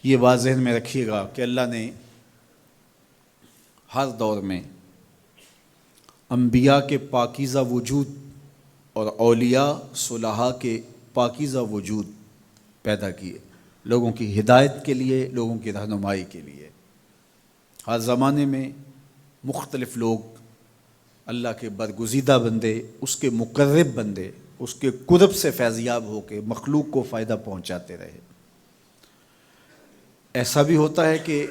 یہ بات ذہن میں رکھیے گا کہ اللہ نے ہر دور میں انبیاء کے پاکیزہ وجود اور اولیاء صلحاء کے پاکیزہ وجود پیدا کیے، لوگوں کی ہدایت کے لیے، لوگوں کی رہنمائی کے لیے۔ ہر زمانے میں مختلف لوگ اللہ کے برگزیدہ بندے، اس کے مقرب بندے، اس کے قرب سے فیضیاب ہو کے مخلوق کو فائدہ پہنچاتے رہے۔ ایسا بھی ہوتا ہے کہ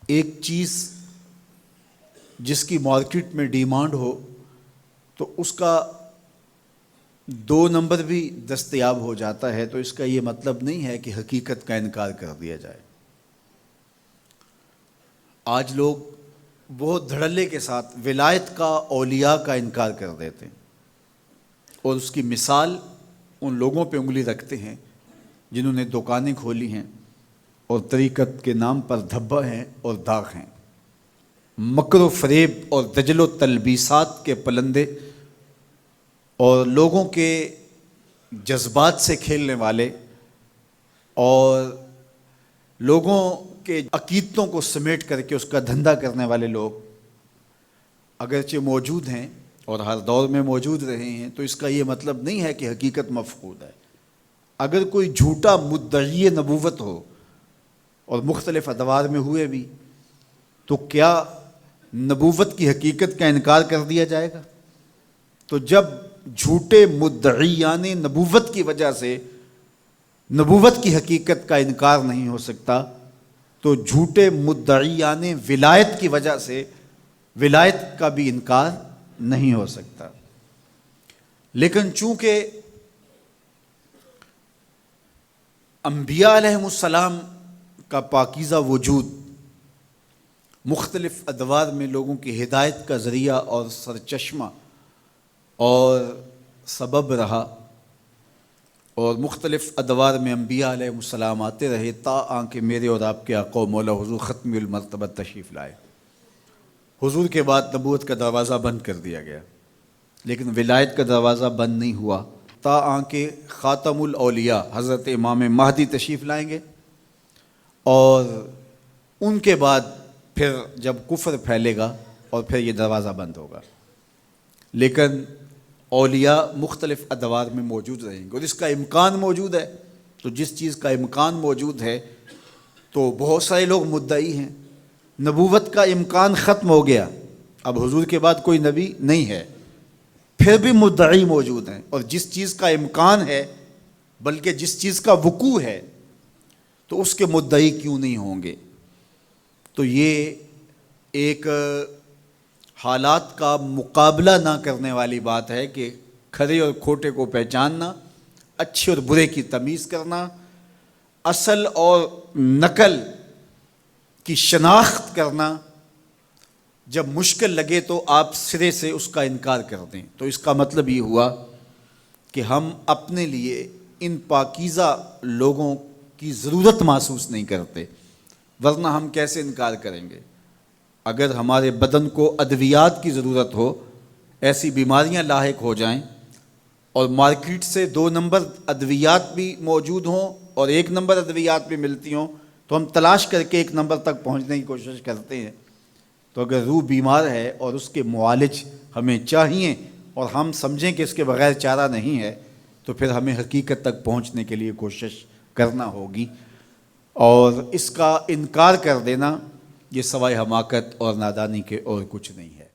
ایک چیز جس کی مارکیٹ میں ڈیمانڈ ہو تو اس کا 2 نمبر بھی دستیاب ہو جاتا ہے، تو اس کا یہ مطلب نہیں ہے کہ حقیقت کا انکار کر دیا جائے۔ آج لوگ بہت دھڑلے کے ساتھ ولایت کا، اولیاء کا انکار کر دیتے ہیں، اور اس کی مثال ان لوگوں پہ انگلی رکھتے ہیں جنہوں نے دکانیں کھولی ہیں اور طریقت کے نام پر دھبا ہیں اور داغ ہیں، مکر و فریب اور دجل و تلبیسات کے پلندے اور لوگوں کے جذبات سے کھیلنے والے اور لوگوں کے عقیدتوں کو سمیٹ کر کے اس کا دھندا کرنے والے لوگ اگرچہ موجود ہیں اور ہر دور میں موجود رہے ہیں، تو اس کا یہ مطلب نہیں ہے کہ حقیقت مفقود ہے۔ اگر کوئی جھوٹا مدعی نبوت ہو اور مختلف ادوار میں ہوئے بھی، تو کیا نبوت کی حقیقت کا انکار کر دیا جائے گا؟ تو جب جھوٹے مدعیان نبوت کی وجہ سے نبوت کی حقیقت کا انکار نہیں ہو سکتا، تو جھوٹے مدعیان ولایت کی وجہ سے ولایت کا بھی انکار نہیں ہو سکتا۔ لیکن چونکہ انبیاء علیہ السلام کا پاکیزہ وجود مختلف ادوار میں لوگوں کی ہدایت کا ذریعہ اور سرچشمہ اور سبب رہا، اور مختلف ادوار میں انبیاء علیہ السلام آتے رہے تاکہ میرے اور آپ کے آقا و مولا حضور ختم المرتبہ تشریف لائے۔ حضور کے بعد نبوت کا دروازہ بند کر دیا گیا، لیکن ولایت کا دروازہ بند نہیں ہوا تاکہ خاتم الاولیاء حضرت امام مہدی تشریف لائیں گے، اور ان کے بعد پھر جب کفر پھیلے گا اور پھر یہ دروازہ بند ہوگا۔ لیکن اولیاء مختلف ادوار میں موجود رہیں گے، اور اس کا امکان موجود ہے۔ تو جس چیز کا امکان موجود ہے تو بہت سارے لوگ مدعی ہیں۔ نبوت کا امکان ختم ہو گیا، اب حضور کے بعد کوئی نبی نہیں ہے، پھر بھی مدعی موجود ہیں، اور جس چیز کا امکان ہے بلکہ جس چیز کا وقوع ہے تو اس کے مدعی کیوں نہیں ہوں گے؟ تو یہ ایک حالات کا مقابلہ نہ کرنے والی بات ہے کہ کھرے اور کھوٹے کو پہچاننا، اچھے اور برے کی تمیز کرنا، اصل اور نقل کی شناخت کرنا جب مشکل لگے تو آپ سرے سے اس کا انکار کر دیں۔ تو اس کا مطلب یہ ہوا کہ ہم اپنے لیے ان پاکیزہ لوگوں کی ضرورت محسوس نہیں کرتے، ورنہ ہم کیسے انکار کریں گے؟ اگر ہمارے بدن کو ادویات کی ضرورت ہو، ایسی بیماریاں لاحق ہو جائیں اور مارکیٹ سے 2 نمبر ادویات بھی موجود ہوں اور 1 نمبر ادویات بھی ملتی ہوں، تو ہم تلاش کر کے 1 نمبر تک پہنچنے کی کوشش کرتے ہیں۔ تو اگر روح بیمار ہے اور اس کے معالج ہمیں چاہیے اور ہم سمجھیں کہ اس کے بغیر چارہ نہیں ہے، تو پھر ہمیں حقیقت تک پہنچنے کے لیے کوشش کرنا ہوگی، اور اس کا انکار کر دینا یہ سوائے حماقت اور نادانی کے اور کچھ نہیں ہے۔